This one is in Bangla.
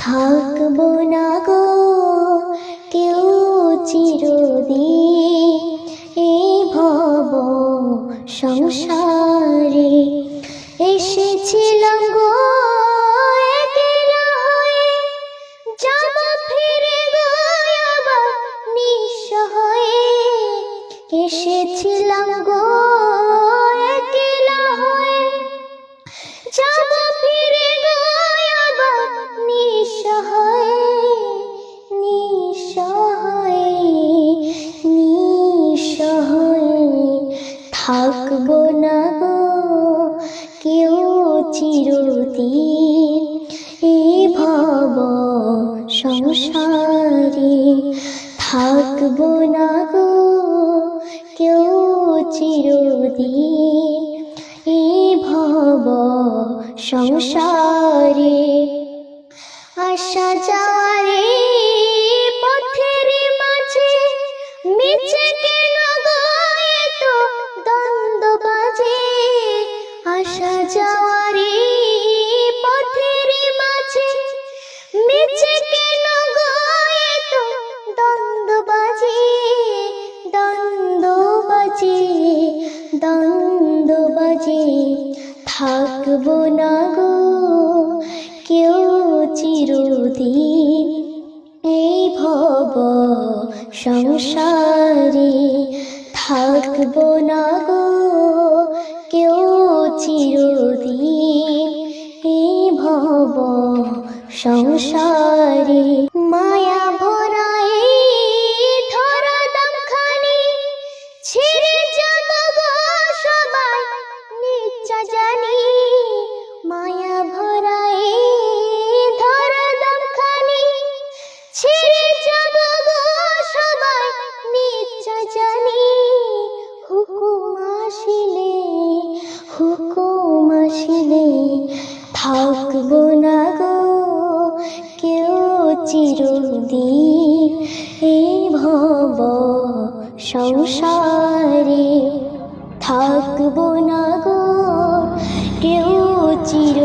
থাকবো না গো কেউ চিরদিন এই ভব সংসারে। এসেছিলাম গো একলা হয়ে, যাব ফিরে গো আবার নিঃস্ব হয়ে। এসেছিলাম গো একলা হয়ে, যাব ফিরে গো আবার নিঃস্ব হয়ে, নিঃস্ব হয়ে, নিঃস্ব হয়ে। থাকবো না গো কেউ চিরদিন এই ভব সংসারে। থাকবো না গো কেউ চিরদিন এই ভব সংসারে। আসা যাওয়ারে পথের মাঝে মিছে কেন গো এত দ্বন্দ্ব বাজে। আসা যাওয়ারে পথের মাঝে মিছে কেন গো এত দ্বন্দ্ব বাজে, দ্বন্দ্ব বাজে, দ্বন্দ্ব বাজে। থাকবো না গো কেউ চিরদিন এই ভব সংসারে। থাকবো না গো কেউ চিরদিন এই ভব সংসারে। মায়া ভরা এই ধরা দামখানি ছেড়ে যাব গো সবাই নিচ্ছা জানি। মায়া ভরা এই ধরা দামখানি ছেড়ে যাব গো সবাই নিচ্ছা জানি। হুকুম আসিলে, হুকুম আসিলে থাকবো না গো কেউ চিরদিন এই ভব সংসারে। থাকবো না গো কেউ চির